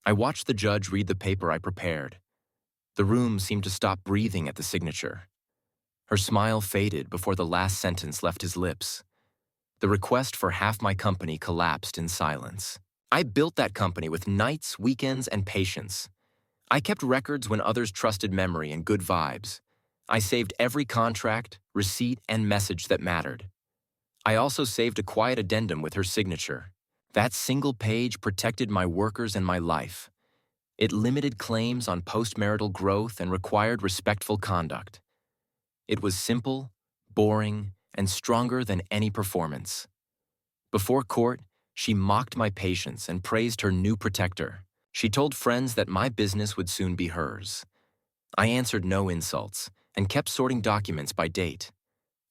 I watched the judge read the paper I prepared. The room seemed to stop breathing at the signature. Her smile faded before the last sentence left his lips. The request for half my company collapsed in silence. I built that company with nights, weekends, and patience. I kept records when others trusted memory and good vibes. I saved every contract, receipt, and message that mattered. I also saved a quiet addendum with her signature. That single page protected my workers and my life. It limited claims on postmarital growth and required respectful conduct. It was simple, boring, and stronger than any performance. Before court, she mocked my patience and praised her new protector. She told friends that my business would soon be hers. I answered no insults and kept sorting documents by date.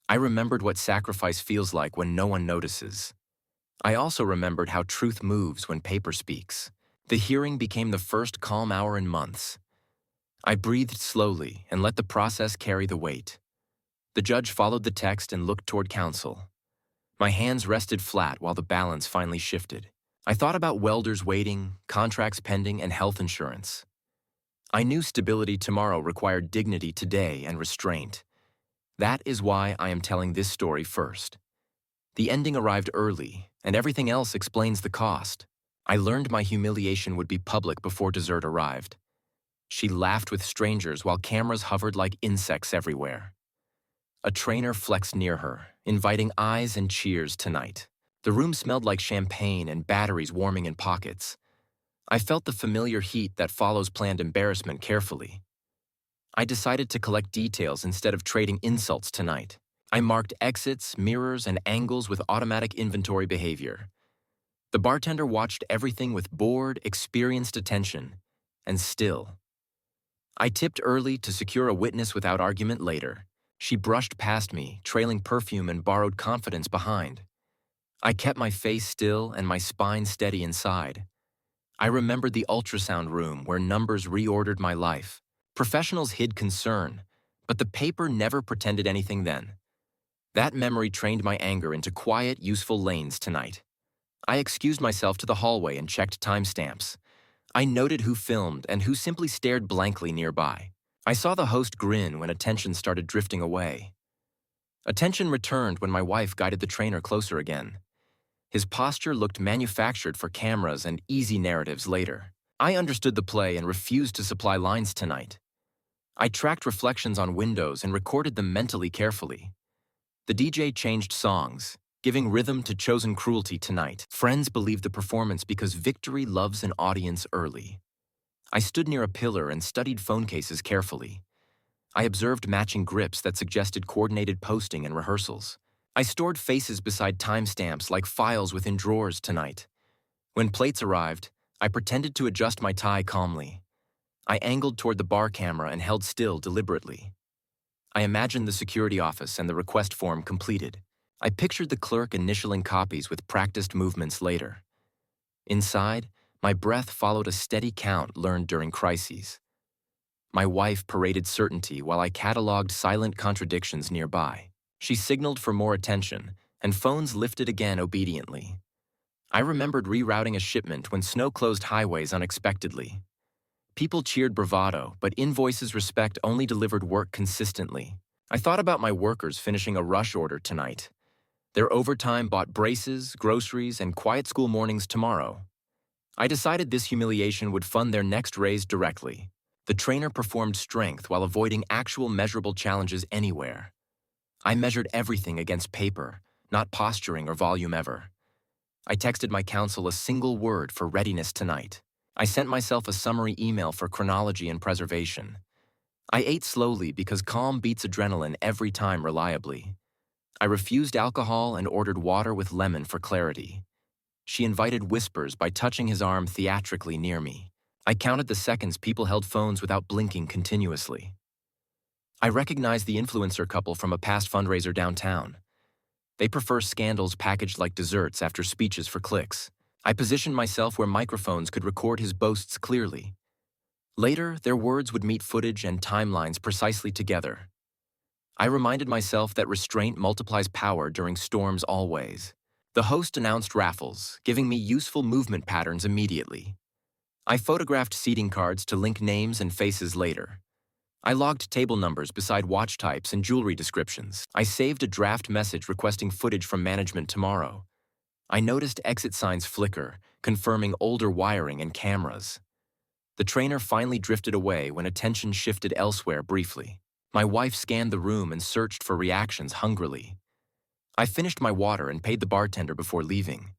I remembered what sacrifice feels like when no one notices. I also remembered how truth moves when paper speaks. The hearing became the first calm hour in months. I breathed slowly and let the process carry the weight. The judge followed the text and looked toward counsel. My hands rested flat while the balance finally shifted. I thought about welders waiting, contracts pending, and health insurance. I knew stability tomorrow required dignity today and restraint. That is why I am telling this story first. The ending arrived early, and everything else explains the cost. I learned my humiliation would be public before dessert arrived. She laughed with strangers while cameras hovered like insects everywhere. A trainer flexed near her, inviting eyes and cheers tonight. The room smelled like champagne and batteries warming in pockets. I felt the familiar heat that follows planned embarrassment carefully. I decided to collect details instead of trading insults tonight. I marked exits, mirrors, and angles with automatic inventory behavior. The bartender watched everything with bored, experienced attention, and still. I tipped early to secure a witness without argument later. She brushed past me, trailing perfume and borrowed confidence behind. I kept my face still and my spine steady inside. I remembered the ultrasound room where numbers reordered my life. Professionals hid concern, but the paper never pretended anything then. That memory trained my anger into quiet, useful lanes tonight. I excused myself to the hallway and checked timestamps. I noted who filmed and who simply stared blankly nearby. I saw the host grin when attention started drifting away. Attention returned when my wife guided the trainer closer again. His posture looked manufactured for cameras and easy narratives later. I understood the play and refused to supply lines tonight. I tracked reflections on windows and recorded them mentally carefully. The DJ changed songs, giving rhythm to chosen cruelty tonight. Friends believed the performance because victory loves an audience early. I stood near a pillar and studied phone cases carefully. I observed matching grips that suggested coordinated posting and rehearsals. I stored faces beside timestamps like files within drawers tonight. When plates arrived, I pretended to adjust my tie calmly. I angled toward the bar camera and held still deliberately. I imagined the security office and the request form completed. I pictured the clerk initialing copies with practiced movements later. Inside, my breath followed a steady count learned during crises. My wife paraded certainty while I cataloged silent contradictions nearby. She signaled for more attention, and phones lifted again obediently. I remembered rerouting a shipment when snow closed highways unexpectedly. People cheered bravado, but invoices respect only delivered work consistently. I thought about my workers finishing a rush order tonight. Their overtime bought braces, groceries, and quiet school mornings tomorrow. I decided this humiliation would fund their next raise directly. The trainer performed strength while avoiding actual measurable challenges anywhere. I measured everything against paper, not posturing or volume ever. I texted my counsel a single word for readiness tonight. I sent myself a summary email for chronology and preservation. I ate slowly because calm beats adrenaline every time reliably. I refused alcohol and ordered water with lemon for clarity. She invited whispers by touching his arm theatrically near me. I counted the seconds people held phones without blinking continuously. I recognized the influencer couple from a past fundraiser downtown. They prefer scandals packaged like desserts after speeches for clicks. I positioned myself where microphones could record his boasts clearly. Later, their words would meet footage and timelines precisely together. I reminded myself that restraint multiplies power during storms always. The host announced raffles, giving me useful movement patterns immediately. I photographed seating cards to link names and faces later. I logged table numbers beside watch types and jewelry descriptions. I saved a draft message requesting footage from management tomorrow. I noticed exit signs flicker, confirming older wiring and cameras. The trainer finally drifted away when attention shifted elsewhere briefly. My wife scanned the room and searched for reactions hungrily. I finished my water and paid the bartender before leaving.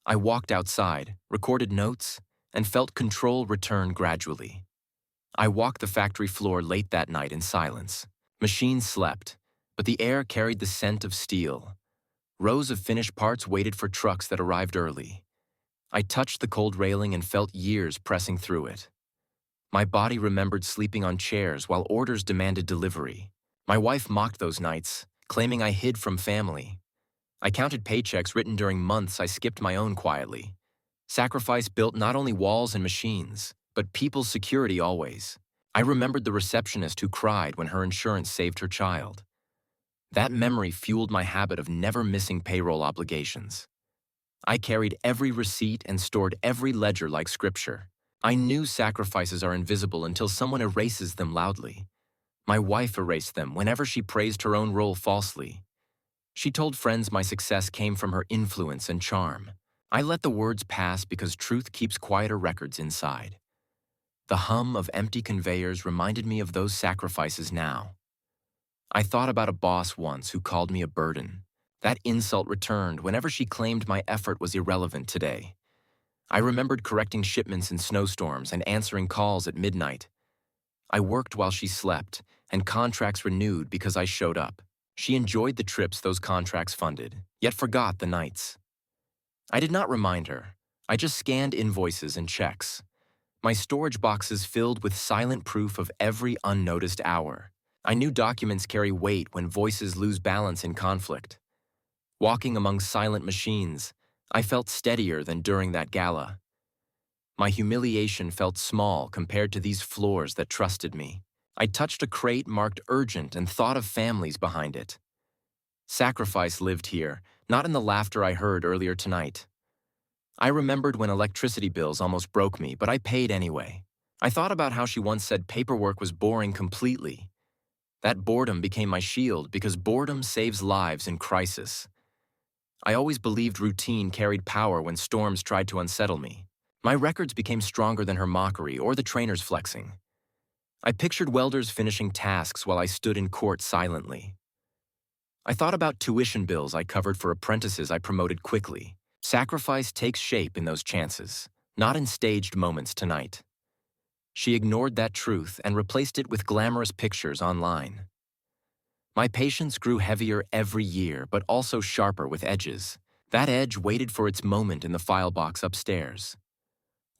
I walked outside, recorded notes, and felt control return gradually. I walked the factory floor late that night in silence. Machines slept, but the air carried the scent of steel. Rows of finished parts waited for trucks that arrived early. I touched the cold railing and felt years pressing through it. My body remembered sleeping on chairs while orders demanded delivery. My wife mocked those nights, claiming I hid from family. I counted paychecks written during months I skipped my own quietly. Sacrifice built not only walls and machines, but people's security always. I remembered the receptionist who cried when her insurance saved her child. That memory fueled my habit of never missing payroll obligations. I carried every receipt and stored every ledger like scripture. I knew sacrifices are invisible until someone erases them loudly. My wife erased them whenever she praised her own role falsely. She told friends my success came from her influence and charm. I let the words pass because truth keeps quieter records inside. The hum of empty conveyors reminded me of those sacrifices now. I thought about a boss once who called me a burden. That insult returned whenever she claimed my effort was irrelevant today. I remembered correcting shipments in snowstorms and answering calls at midnight. I worked while she slept, and contracts renewed because I showed up. She enjoyed the trips those contracts funded, yet forgot the nights. I did not remind her. I just scanned invoices and checks. My storage boxes filled with silent proof of every unnoticed hour. I knew documents carry weight when voices lose balance in conflict. Walking among silent machines, I felt steadier than during that gala. My humiliation felt small compared to these floors that trusted me. I touched a crate marked urgent and thought of families behind it. Sacrifice lived here, not in the laughter I heard earlier tonight. I remembered when electricity bills almost broke me, but I paid anyway. I thought about how she once said paperwork was boring completely. That boredom became my shield because boredom saves lives in crisis. I always believed routine carried power when storms tried to unsettle me. My records became stronger than her mockery or the trainer's flexing. I pictured welders finishing tasks while I stood in court silently. I thought about tuition bills I covered for apprentices I promoted quickly. Sacrifice takes shape in those chances, not in staged moments tonight. She ignored that truth and replaced it with glamorous pictures online. My patience grew heavier every year, but also sharper with edges. That edge waited for its moment in the file box upstairs.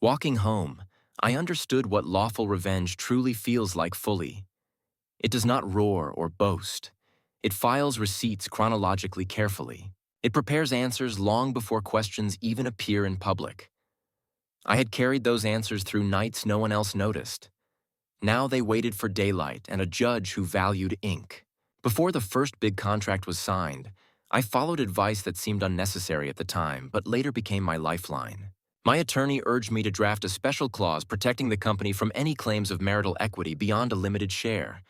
Walking home, I understood what lawful revenge truly feels like fully. It does not roar or boast. It files receipts chronologically carefully. It prepares answers long before questions even appear in public. I had carried those answers through nights no one else noticed. Now they waited for daylight and a judge who valued ink. Before the first big contract was signed, I followed advice that seemed unnecessary at the time, but later became my lifeline. My attorney urged me to draft a special clause protecting the company from any claims of marital equity beyond a limited share.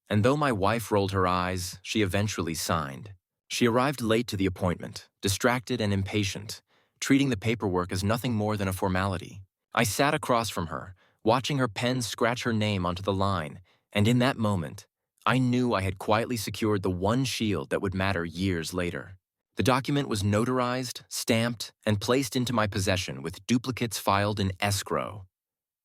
And though my wife rolled her eyes, she eventually signed. She arrived late to the appointment, distracted and impatient, treating the paperwork as nothing more than a formality. I sat across from her, watching her pen scratch her name onto the line, and in that moment, I knew I had quietly secured the one shield that would matter years later. The document was notarized, stamped, and placed into my possession with duplicates filed in escrow.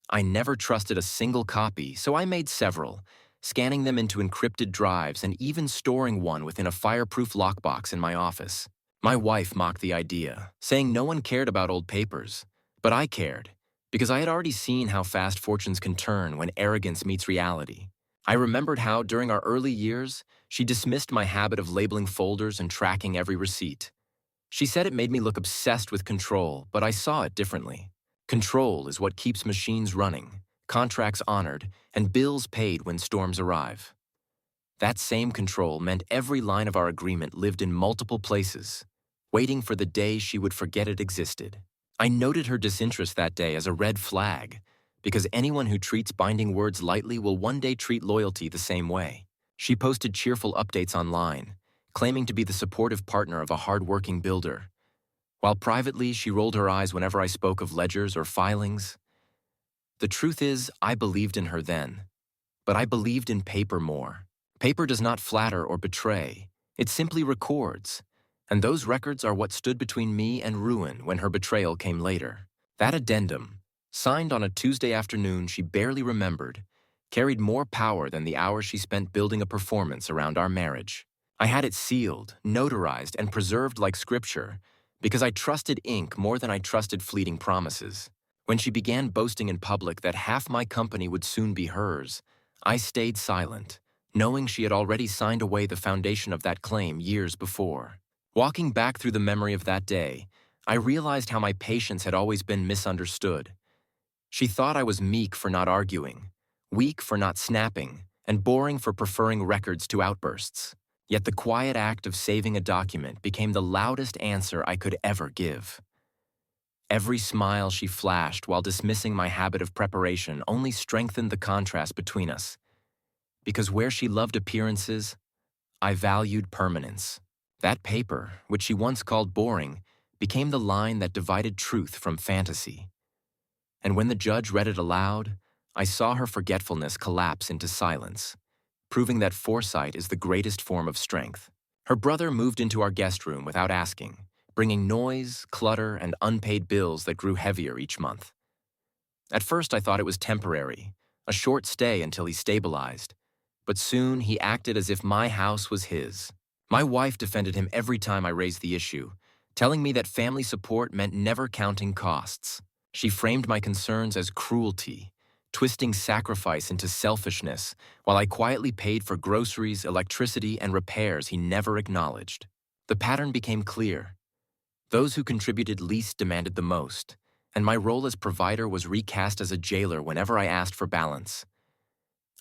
I never trusted a single copy, so I made several, scanning them into encrypted drives and even storing one within a fireproof lockbox in my office. My wife mocked the idea, saying no one cared about old papers. But I cared, because I had already seen how fast fortunes can turn when arrogance meets reality. I remembered how, during our early years, she dismissed my habit of labeling folders and tracking every receipt. She said it made me look obsessed with control, but I saw it differently. Control is what keeps machines running, contracts honored, and bills paid when storms arrive. That same control meant every line of our agreement lived in multiple places, waiting for the day she would forget it existed. I noted her disinterest that day as a red flag, because anyone who treats binding words lightly will one day treat loyalty the same way. She posted cheerful updates online, claiming to be the supportive partner of a hard-working builder, while privately she rolled her eyes whenever I spoke of ledgers or filings. The truth is, I believed in her then, but I believed in paper more. Paper does not flatter or betray, it simply records, and those records are what stood between me and ruin when her betrayal came later. That addendum, signed on a Tuesday afternoon she barely remembered, carried more power than the hours she spent building a performance around our marriage. I had it sealed, notarized, and preserved like scripture, because I trusted ink more than I trusted fleeting promises. When she began boasting in public that half my company would soon be hers, I stayed silent, knowing she had already signed away the foundation of that claim years before. Walking back through the memory of that day, I realized how my patience had always been misunderstood. She thought I was meek for not arguing, weak for not snapping, and boring for preferring records to outbursts. Yet the quiet act of saving a document became the loudest answer I could ever give. Every smile she flashed while dismissing my habit of preparation only strengthened the contrast between us, because where she loved appearances, I valued permanence. That paper, which she once called boring, became the line that divided truth from fantasy. And when the judge read it aloud, I saw her forgetfulness collapse into silence, proving that foresight is the greatest form of strength. Her brother moved into our guest room without asking, bringing noise, clutter, and unpaid bills that grew heavier each month. At first I thought it was temporary, a short stay until he stabilized, but soon he acted as if my house was his. My wife defended him every time I raised the issue, telling me that family support meant never counting costs. She framed my concerns as cruelty, twisting sacrifice into selfishness, while I quietly paid for groceries, electricity, and repairs he never acknowledged. The pattern became clear. Those who contributed least demanded the most, and my role as provider was recast as a jailer whenever I asked for balance.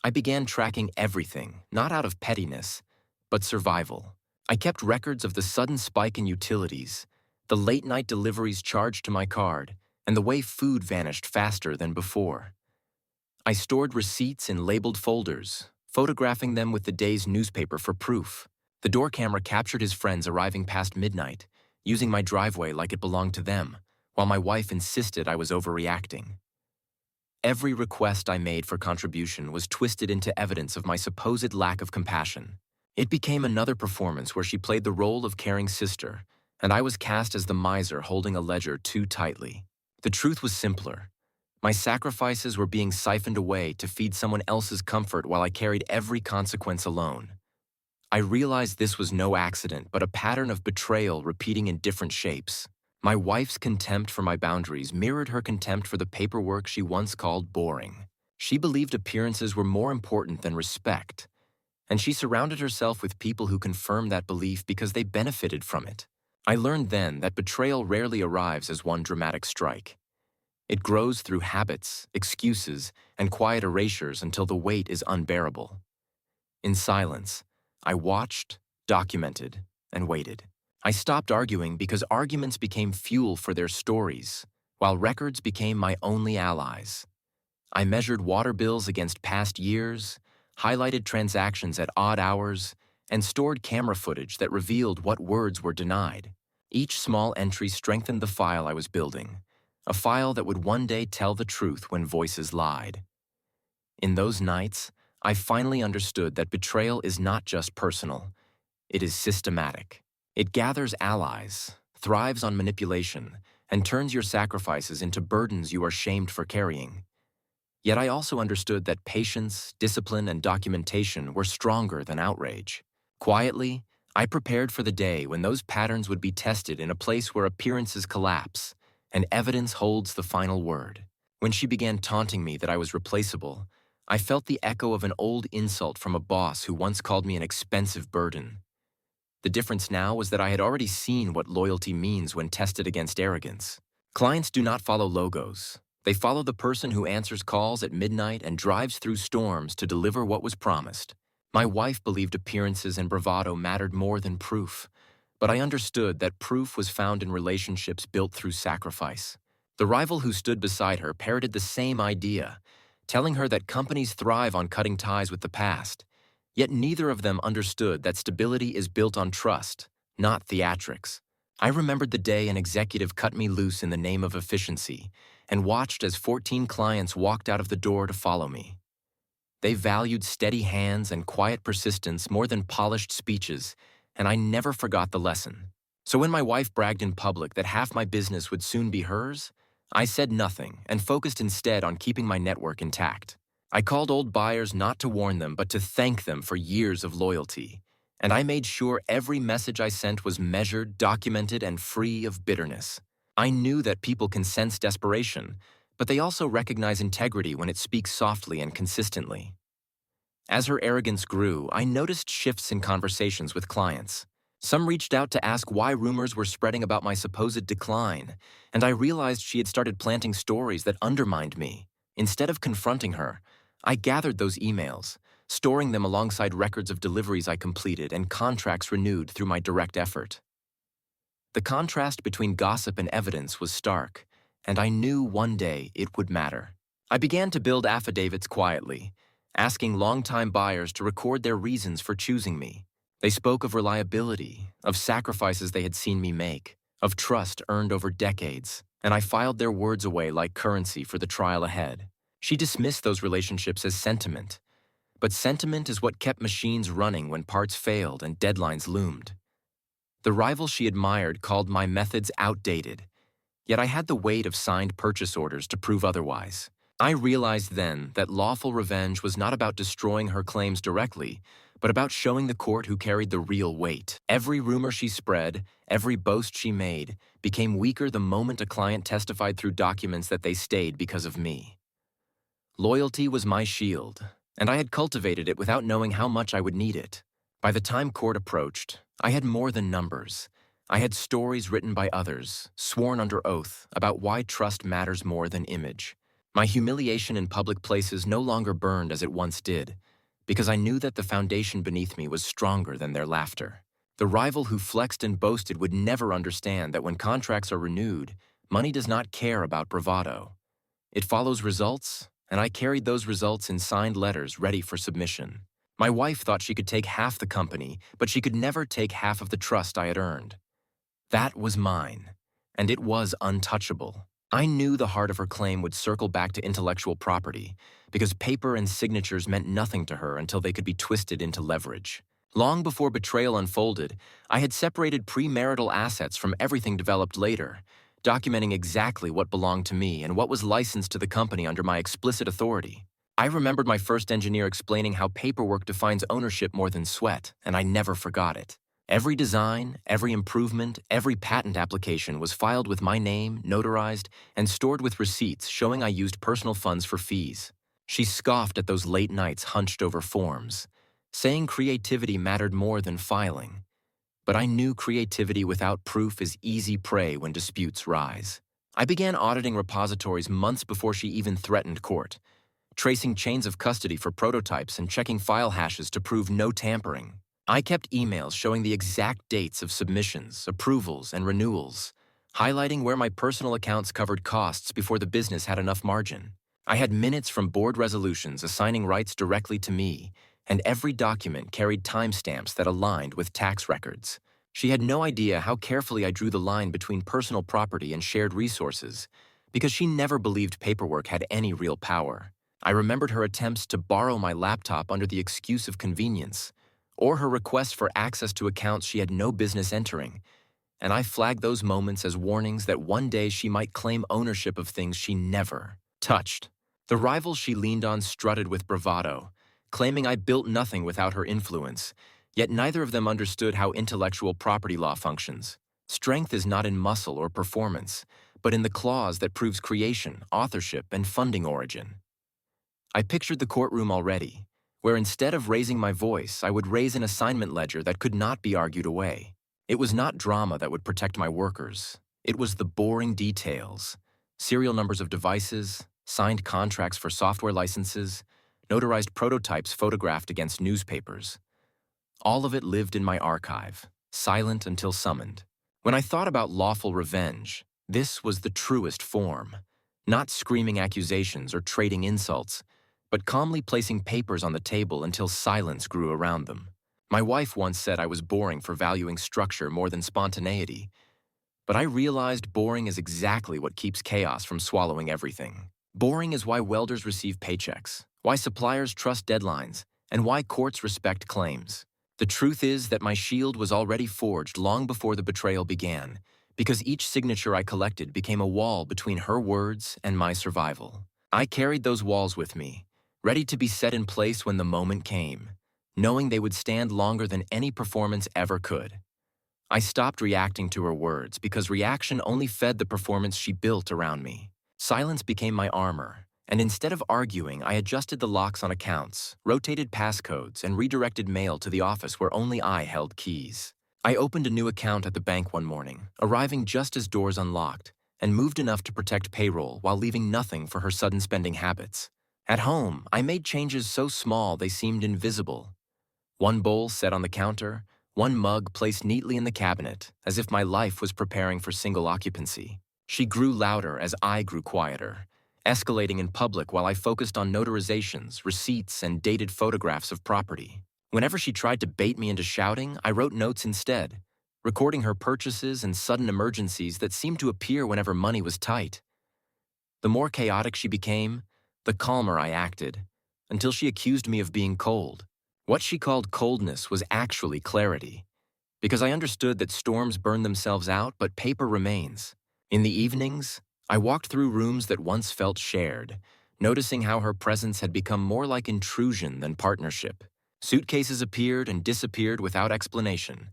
I began tracking everything, not out of pettiness, but survival. I kept records of the sudden spike in utilities, the late-night deliveries charged to my card, and the way food vanished faster than before. I stored receipts in labeled folders, photographing them with the day's newspaper for proof. The door camera captured his friends arriving past midnight, using my driveway like it belonged to them, while my wife insisted I was overreacting. Every request I made for contribution was twisted into evidence of my supposed lack of compassion. It became another performance where she played the role of caring sister, and I was cast as the miser holding a ledger too tightly. The truth was simpler. My sacrifices were being siphoned away to feed someone else's comfort while I carried every consequence alone. I realized this was no accident, but a pattern of betrayal repeating in different shapes. My wife's contempt for my boundaries mirrored her contempt for the paperwork she once called boring. She believed appearances were more important than respect, and she surrounded herself with people who confirmed that belief because they benefited from it. I learned then that betrayal rarely arrives as one dramatic strike. It grows through habits, excuses, and quiet erasures until the weight is unbearable. In silence, I watched, documented, and waited. I stopped arguing because arguments became fuel for their stories, while records became my only allies. I measured water bills against past years, highlighted transactions at odd hours, and stored camera footage that revealed what words were denied. Each small entry strengthened the file I was building, a file that would one day tell the truth when voices lied. In those nights, I finally understood that betrayal is not just personal, it is systematic. It gathers allies, thrives on manipulation, and turns your sacrifices into burdens you are shamed for carrying. Yet I also understood that patience, discipline, and documentation were stronger than outrage. Quietly, I prepared for the day when those patterns would be tested in a place where appearances collapse and evidence holds the final word. When she began taunting me that I was replaceable, I felt the echo of an old insult from a boss who once called me an expensive burden. The difference now was that I had already seen what loyalty means when tested against arrogance. Clients do not follow logos. They follow the person who answers calls at midnight and drives through storms to deliver what was promised. My wife believed appearances and bravado mattered more than proof, but I understood that proof was found in relationships built through sacrifice. The rival who stood beside her parroted the same idea, telling her that companies thrive on cutting ties with the past. Yet neither of them understood that stability is built on trust, not theatrics. I remembered the day an executive cut me loose in the name of efficiency and watched as 14 clients walked out of the door to follow me. They valued steady hands and quiet persistence more than polished speeches, and I never forgot the lesson. So when my wife bragged in public that half my business would soon be hers, I said nothing and focused instead on keeping my network intact. I called old buyers not to warn them but to thank them for years of loyalty, and I made sure every message I sent was measured, documented, and free of bitterness. I knew that people can sense desperation, but they also recognize integrity when it speaks softly and consistently. As her arrogance grew, I noticed shifts in conversations with clients. Some reached out to ask why rumors were spreading about my supposed decline, and I realized she had started planting stories that undermined me. Instead of confronting her, I gathered those emails, storing them alongside records of deliveries I completed and contracts renewed through my direct effort. The contrast between gossip and evidence was stark, and I knew one day it would matter. I began to build affidavits quietly, asking longtime buyers to record their reasons for choosing me. They spoke of reliability, of sacrifices they had seen me make, of trust earned over decades, and I filed their words away like currency for the trial ahead. She dismissed those relationships as sentiment, but sentiment is what kept machines running when parts failed and deadlines loomed. The rival she admired called my methods outdated, yet I had the weight of signed purchase orders to prove otherwise. I realized then that lawful revenge was not about destroying her claims directly, but about showing the court who carried the real weight. Every rumor she spread, every boast she made, became weaker the moment a client testified through documents that they stayed because of me. Loyalty was my shield, and I had cultivated it without knowing how much I would need it. By the time court approached, I had more than numbers. I had stories written by others, sworn under oath, about why trust matters more than image. My humiliation in public places no longer burned as it once did, because I knew that the foundation beneath me was stronger than their laughter. The rival who flexed and boasted would never understand that when contracts are renewed, money does not care about bravado. It follows results, and I carried those results in signed letters ready for submission. My wife thought she could take half the company, but she could never take half of the trust I had earned. That was mine, and it was untouchable. I knew the heart of her claim would circle back to intellectual property, because paper and signatures meant nothing to her until they could be twisted into leverage. Long before betrayal unfolded, I had separated premarital assets from everything developed later, documenting exactly what belonged to me and what was licensed to the company under my explicit authority. I remembered my first engineer explaining how paperwork defines ownership more than sweat, and I never forgot it. Every design, every improvement, every patent application was filed with my name, notarized, and stored with receipts showing I used personal funds for fees. She scoffed at those late nights hunched over forms, saying creativity mattered more than filing. But I knew creativity without proof is easy prey when disputes rise. I began auditing repositories months before she even threatened court, tracing chains of custody for prototypes and checking file hashes to prove no tampering. I kept emails showing the exact dates of submissions, approvals, and renewals, highlighting where my personal accounts covered costs before the business had enough margin. I had minutes from board resolutions assigning rights directly to me, and every document carried timestamps that aligned with tax records. She had no idea how carefully I drew the line between personal property and shared resources, because she never believed paperwork had any real power. I remembered her attempts to borrow my laptop under the excuse of convenience, or her request for access to accounts she had no business entering, and I flagged those moments as warnings that one day she might claim ownership of things she never touched. The rivals she leaned on strutted with bravado, claiming I built nothing without her influence, yet neither of them understood how intellectual property law functions. Strength is not in muscle or performance, but in the clause that proves creation, authorship, and funding origin. I pictured the courtroom already, where instead of raising my voice, I would raise an assignment ledger that could not be argued away. It was not drama that would protect my workers. It was the boring details: serial numbers of devices, signed contracts for software licenses, notarized prototypes photographed against newspapers. All of it lived in my archive, silent until summoned. When I thought about lawful revenge, This was the truest form, not screaming accusations or trading insults, but calmly placing papers on the table until silence grew around them. My wife once said I was boring for valuing structure more than spontaneity, but I realized boring is exactly what keeps chaos from swallowing everything. Boring is why welders receive paychecks, why suppliers trust deadlines, and why courts respect claims. The truth is that my shield was already forged long before the betrayal began, because each signature I collected became a wall between her words and my survival. I carried those walls with me, ready to be set in place when the moment came, knowing they would stand longer than any performance ever could. I stopped reacting to her words because reaction only fed the performance she built around me. Silence became my armor, and instead of arguing, I adjusted the locks on accounts, rotated passcodes, and redirected mail to the office where only I held keys. I opened a new account at the bank one morning, arriving just as doors unlocked, and moved enough to protect payroll while leaving nothing for her sudden spending habits. At home, I made changes so small they seemed invisible. One bowl set on the counter, one mug placed neatly in the cabinet, as if my life was preparing for single occupancy. She grew louder as I grew quieter, escalating in public while I focused on notarizations, receipts, and dated photographs of property. Whenever she tried to bait me into shouting, I wrote notes instead, recording her purchases and sudden emergencies that seemed to appear whenever money was tight. The more chaotic she became, the calmer I acted, until she accused me of being cold. What she called coldness was actually clarity, because I understood that storms burn themselves out, but paper remains. In the evenings, I walked through rooms that once felt shared, noticing how her presence had become more like intrusion than partnership. Suitcases appeared and disappeared without explanation.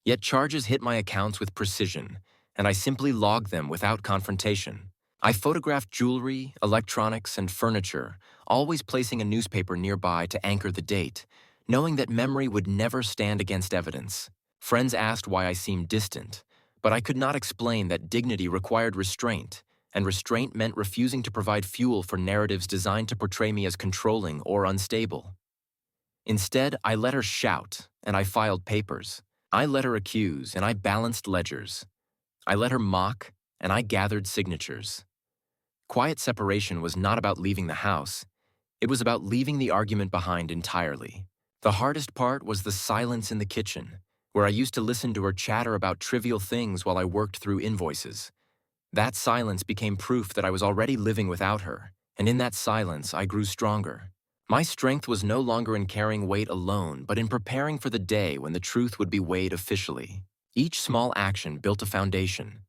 Yet charges hit my accounts with precision, and I simply logged them without confrontation. I photographed jewelry, electronics, and furniture, always placing a newspaper nearby to anchor the date, knowing that memory would never stand against evidence. Friends asked why I seemed distant, but I could not explain that dignity required restraint, and restraint meant refusing to provide fuel for narratives designed to portray me as controlling or unstable. Instead, I let her shout, and I filed papers. I let her accuse, and I balanced ledgers. I let her mock, and I gathered signatures. Quiet separation was not about leaving the house. It was about leaving the argument behind entirely. The hardest part was the silence in the kitchen, where I used to listen to her chatter about trivial things while I worked through invoices. That silence became proof that I was already living without her, and in that silence I grew stronger. My strength was no longer in carrying weight alone, but in preparing for the day when the truth would be weighed officially. Each small action built a foundation.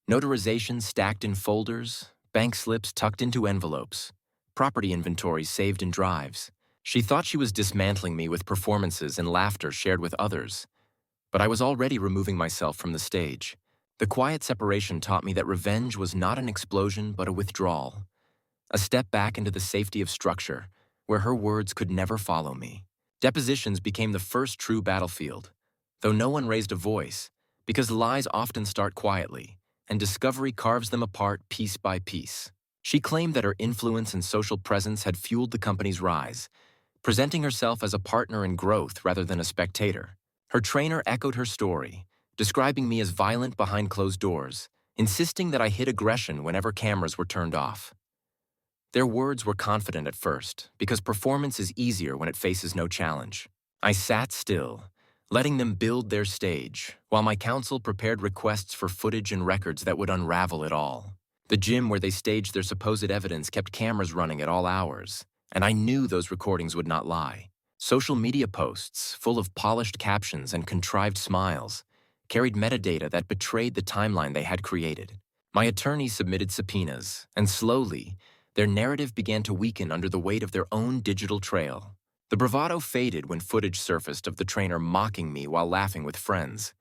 Notarizations stacked in folders, bank slips tucked into envelopes, property inventories saved in drives. She thought she was dismantling me with performances and laughter shared with others, but I was already removing myself from the stage. The quiet separation taught me that revenge was not an explosion but a withdrawal, a step back into the safety of structure, where her words could never follow me. Depositions became the first true battlefield, though no one raised a voice, because lies often start quietly, and discovery carves them apart piece by piece. She claimed that her influence and social presence had fueled the company's rise, presenting herself as a partner in growth rather than a spectator. Her trainer echoed her story, describing me as violent behind closed doors, insisting that I hid aggression whenever cameras were turned off. Their words were confident at first, because performance is easier when it faces no challenge. I sat still, letting them build their stage, while my counsel prepared requests for footage and records that would unravel it all. The gym where they staged their supposed evidence kept cameras running at all hours, and I knew those recordings would not lie. Social media posts, full of polished captions and contrived smiles, carried metadata that betrayed the timeline they had created. My attorney submitted subpoenas, and slowly, their narrative began to weaken under the weight of their own digital trail. The bravado faded when footage surfaced of the trainer mocking me while laughing with friends,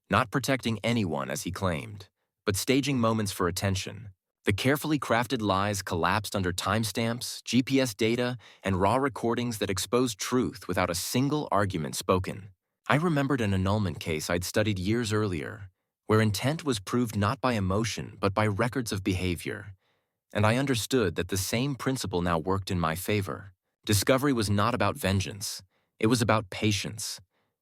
not protecting anyone as he claimed, but staging moments for attention. The carefully crafted lies collapsed under timestamps, GPS data, and raw recordings that exposed truth without a single argument spoken. I remembered an annulment case I'd studied years earlier, where intent was proved not by emotion but by records of behavior, and I understood that the same principle now worked in my favor. Discovery was not about vengeance. It was about patience,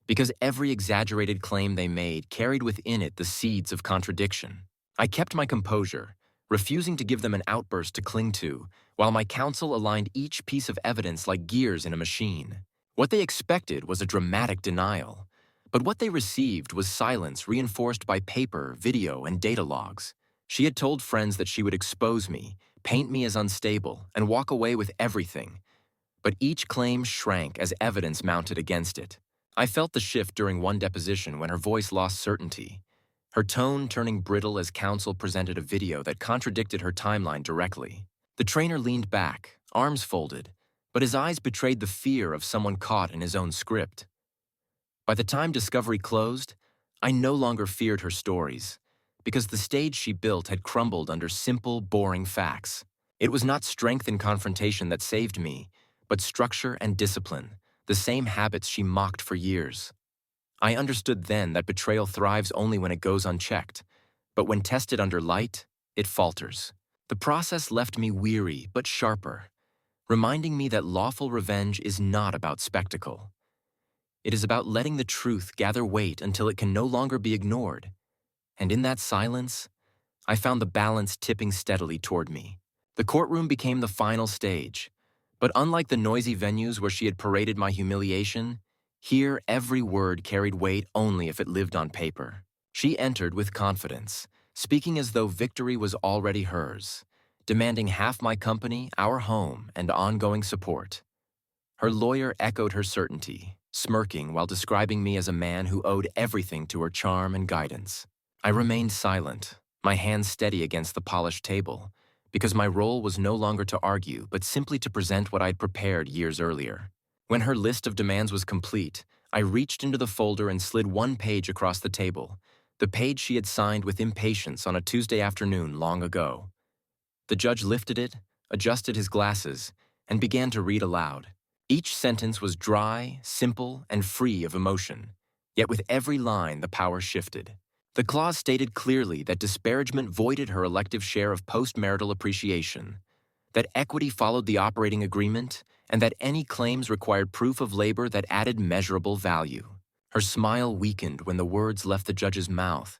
because every exaggerated claim they made carried within it the seeds of contradiction. I kept my composure, refusing to give them an outburst to cling to, while my counsel aligned each piece of evidence like gears in a machine. What they expected was a dramatic denial, but what they received was silence reinforced by paper, video, and data logs. She had told friends that she would expose me, paint me as unstable, and walk away with everything, but each claim shrank as evidence mounted against it. I felt the shift during one deposition when her voice lost certainty, her tone turning brittle as counsel presented a video that contradicted her timeline directly. The trainer leaned back, arms folded, but his eyes betrayed the fear of someone caught in his own script. By the time discovery closed, I no longer feared her stories, because the stage she built had crumbled under simple, boring facts. It was not strength in confrontation that saved me, but structure and discipline, the same habits she mocked for years. I understood then that betrayal thrives only when it goes unchecked, but when tested under light, it falters. The process left me weary but sharper, reminding me that lawful revenge is not about spectacle. It is about letting the truth gather weight until it can no longer be ignored. And in that silence, I found the balance tipping steadily toward me. The courtroom became the final stage, but unlike the noisy venues where she had paraded my humiliation, here every word carried weight only if it lived on paper. She entered with confidence, speaking as though victory was already hers, demanding half my company, our home, and ongoing support. Her lawyer echoed her certainty, smirking while describing me as a man who owed everything to her charm and guidance. I remained silent, my hands steady against the polished table, because my role was no longer to argue, but simply to present what I'd prepared years earlier. When her list of demands was complete, I reached into the folder and slid one page across the table, the page she had signed with impatience on a Tuesday afternoon long ago. The judge lifted it, adjusted his glasses, and began to read aloud. Each sentence was dry, simple, and free of emotion, yet with every line the power shifted. The clause stated clearly that disparagement voided her elective share of post-marital appreciation, that equity followed the operating agreement, and that any claims required proof of labor that added measurable value. Her smile weakened when the words left the judge's mouth,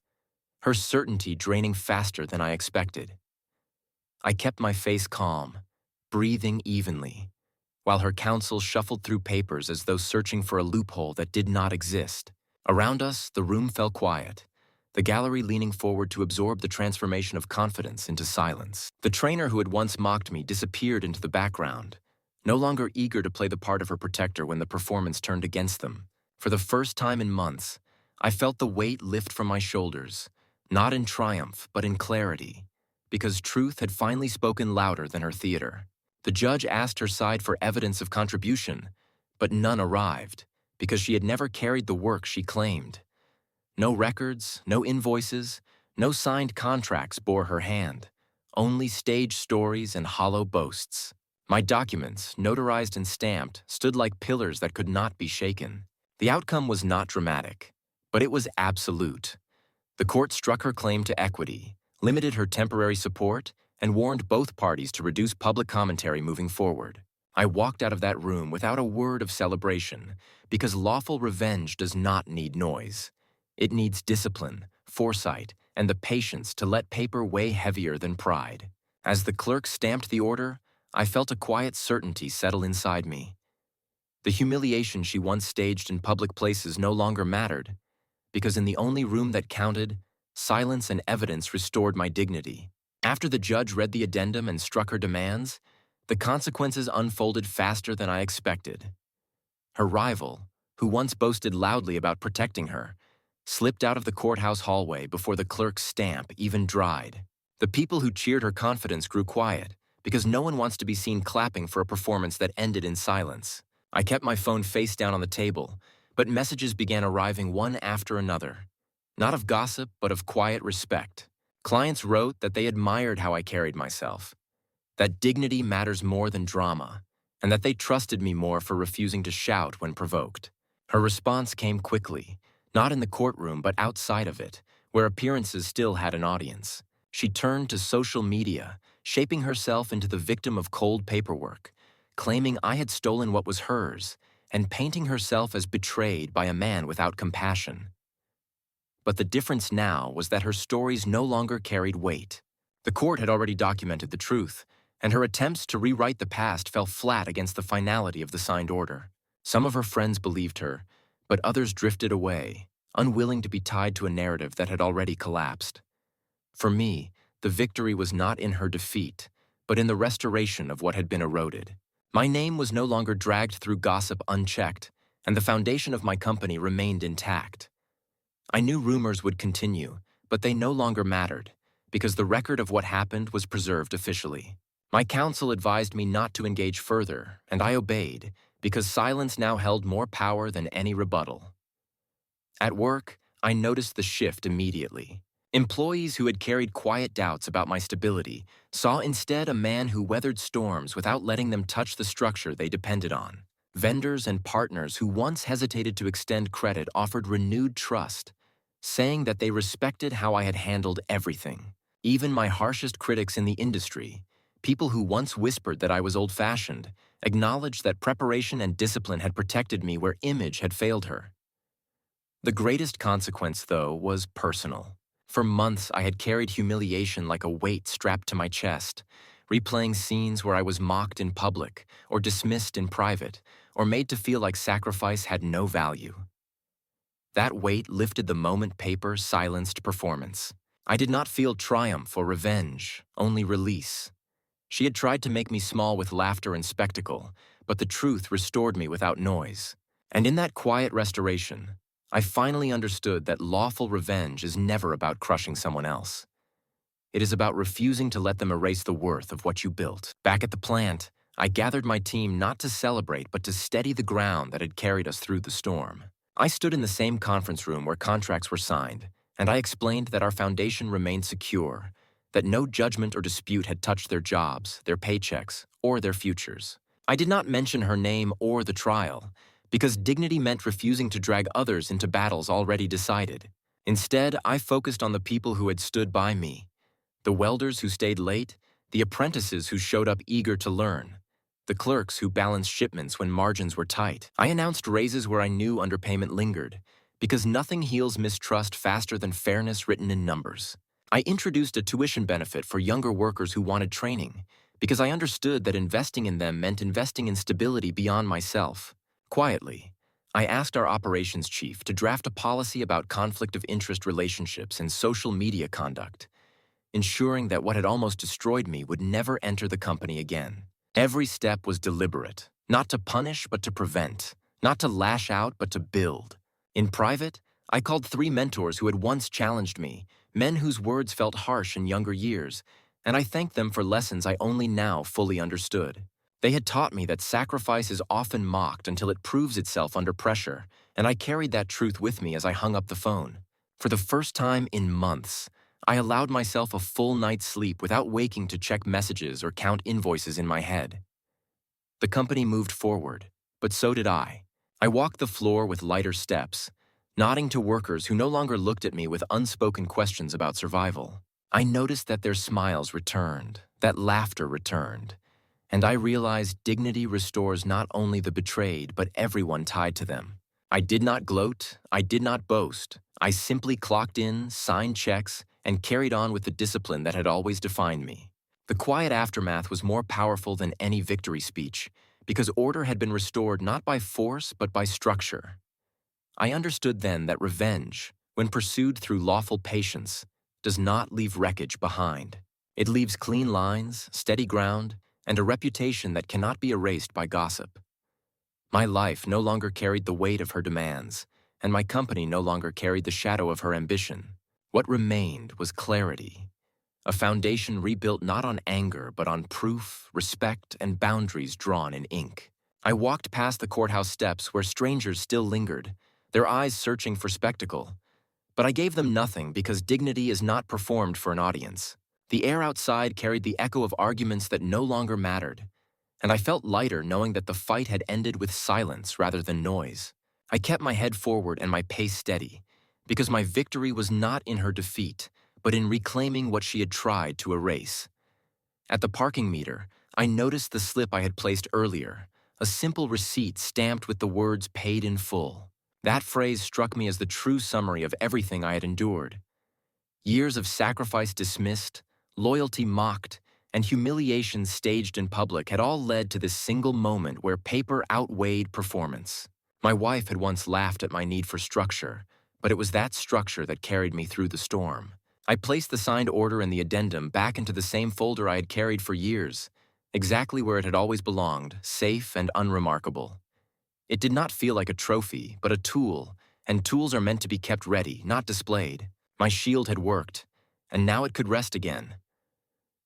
her certainty draining faster than I expected. I kept my face calm, breathing evenly, while her counsel shuffled through papers as though searching for a loophole that did not exist. Around us, the room fell quiet, the gallery leaning forward to absorb the transformation of confidence into silence. The trainer who had once mocked me disappeared into the background, no longer eager to play the part of her protector when the performance turned against them. For the first time in months, I felt the weight lift from my shoulders, not in triumph, but in clarity, because truth had finally spoken louder than her theater. The judge asked her side for evidence of contribution, but none arrived, because she had never carried the work she claimed. No records, no invoices, no signed contracts bore her hand, only stage stories and hollow boasts. My documents, notarized and stamped, stood like pillars that could not be shaken. The outcome was not dramatic, but it was absolute. The court struck her claim to equity, limited her temporary support, and warned both parties to reduce public commentary moving forward. I walked out of that room without a word of celebration, because lawful revenge does not need noise. It needs discipline, foresight, and the patience to let paper weigh heavier than pride. As the clerk stamped the order, I felt a quiet certainty settle inside me. The humiliation she once staged in public places no longer mattered, because in the only room that counted, silence and evidence restored my dignity. After the judge read the addendum and struck her demands, the consequences unfolded faster than I expected. Her rival, who once boasted loudly about protecting her, slipped out of the courthouse hallway before the clerk's stamp even dried. The people who cheered her confidence grew quiet, because no one wants to be seen clapping for a performance that ended in silence. I kept my phone face down on the table, but messages began arriving one after another, not of gossip, but of quiet respect. Clients wrote that they admired how I carried myself, that dignity matters more than drama, and that they trusted me more for refusing to shout when provoked. Her response came quickly, not in the courtroom but outside of it, where appearances still had an audience. She turned to social media, shaping herself into the victim of cold paperwork, claiming I had stolen what was hers, and painting herself as betrayed by a man without compassion. But the difference now was that her stories no longer carried weight. The court had already documented the truth, and her attempts to rewrite the past fell flat against the finality of the signed order. Some of her friends believed her, but others drifted away, unwilling to be tied to a narrative that had already collapsed. For me, the victory was not in her defeat, but in the restoration of what had been eroded. My name was no longer dragged through gossip unchecked, and the foundation of my company remained intact. I knew rumors would continue, but they no longer mattered, because the record of what happened was preserved officially. My counsel advised me not to engage further, and I obeyed, because silence now held more power than any rebuttal. At work, I noticed the shift immediately. Employees who had carried quiet doubts about my stability saw instead a man who weathered storms without letting them touch the structure they depended on. Vendors and partners who once hesitated to extend credit offered renewed trust, saying that they respected how I had handled everything. Even my harshest critics in the industry, people who once whispered that I was old-fashioned, acknowledged that preparation and discipline had protected me where image had failed her. The greatest consequence, though, was personal. For months, I had carried humiliation like a weight strapped to my chest, replaying scenes where I was mocked in public, or dismissed in private, or made to feel like sacrifice had no value. That weight lifted the moment paper silenced performance. I did not feel triumph or revenge, only release. She had tried to make me small with laughter and spectacle, but the truth restored me without noise. And in that quiet restoration, I finally understood that lawful revenge is never about crushing someone else. It is about refusing to let them erase the worth of what you built. Back at the plant, I gathered my team not to celebrate but to steady the ground that had carried us through the storm. I stood in the same conference room where contracts were signed, and I explained that our foundation remained secure, that no judgment or dispute had touched their jobs, their paychecks, or their futures. I did not mention her name or the trial, because dignity meant refusing to drag others into battles already decided. Instead, I focused on the people who had stood by me, the welders who stayed late, the apprentices who showed up eager to learn, the clerks who balanced shipments when margins were tight. I announced raises where I knew underpayment lingered, because nothing heals mistrust faster than fairness written in numbers. I introduced a tuition benefit for younger workers who wanted training, because I understood that investing in them meant investing in stability beyond myself. Quietly, I asked our operations chief to draft a policy about conflict of interest relationships and social media conduct, ensuring that what had almost destroyed me would never enter the company again. Every step was deliberate, not to punish but to prevent, not to lash out but to build. In private, I called 3 mentors who had once challenged me, men whose words felt harsh in younger years, and I thanked them for lessons I only now fully understood. They had taught me that sacrifice is often mocked until it proves itself under pressure, and I carried that truth with me as I hung up the phone. For the first time in months, I allowed myself a full night's sleep without waking to check messages or count invoices in my head. The company moved forward, but so did I. I walked the floor with lighter steps, nodding to workers who no longer looked at me with unspoken questions about survival. I noticed that their smiles returned, that laughter returned, and I realized dignity restores not only the betrayed but everyone tied to them. I did not gloat, I did not boast. I simply clocked in, signed checks, and carried on with the discipline that had always defined me. The quiet aftermath was more powerful than any victory speech, because order had been restored not by force but by structure. I understood then that revenge, when pursued through lawful patience, does not leave wreckage behind. It leaves clean lines, steady ground, and a reputation that cannot be erased by gossip. My life no longer carried the weight of her demands, and my company no longer carried the shadow of her ambition. What remained was clarity, a foundation rebuilt not on anger but on proof, respect, and boundaries drawn in ink. I walked past the courthouse steps where strangers still lingered, their eyes searching for spectacle. But I gave them nothing because dignity is not performed for an audience. The air outside carried the echo of arguments that no longer mattered, and I felt lighter knowing that the fight had ended with silence rather than noise. I kept my head forward and my pace steady, because my victory was not in her defeat, but in reclaiming what she had tried to erase. At the parking meter, I noticed the slip I had placed earlier, a simple receipt stamped with the words "paid in full." That phrase struck me as the true summary of everything I had endured. Years of sacrifice dismissed, loyalty mocked, and humiliation staged in public had all led to this single moment where paper outweighed performance. My wife had once laughed at my need for structure, but it was that structure that carried me through the storm. I placed the signed order and the addendum back into the same folder I had carried for years, exactly where it had always belonged, safe and unremarkable. It did not feel like a trophy, but a tool, and tools are meant to be kept ready, not displayed. My shield had worked, and now it could rest again.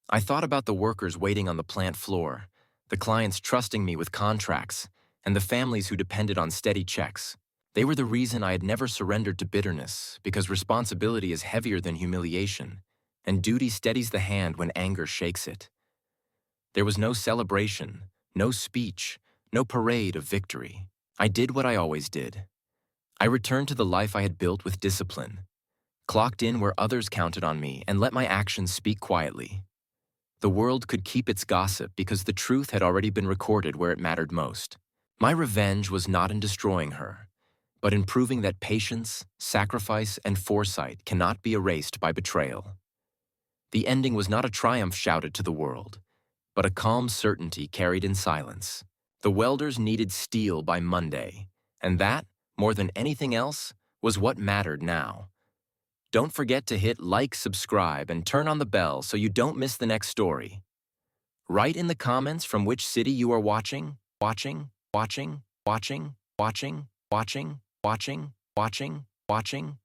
I thought about the workers waiting on the plant floor, the clients trusting me with contracts, and the families who depended on steady checks. They were the reason I had never surrendered to bitterness, because responsibility is heavier than humiliation, and duty steadies the hand when anger shakes it. There was no celebration, no speech, no parade of victory. I did what I always did. I returned to the life I had built with discipline, clocked in where others counted on me, and let my actions speak quietly. The world could keep its gossip because the truth had already been recorded where it mattered most. My revenge was not in destroying her, but in proving that patience, sacrifice, and foresight cannot be erased by betrayal. The ending was not a triumph shouted to the world, but a calm certainty carried in silence. The welders needed steel by Monday, and that, more than anything else, was what mattered now. Don't forget to hit like, subscribe, and turn on the bell so you don't miss the next story. Write in the comments from which city you are watching, watching, watching, watching, watching, watching, watching, watching, watching.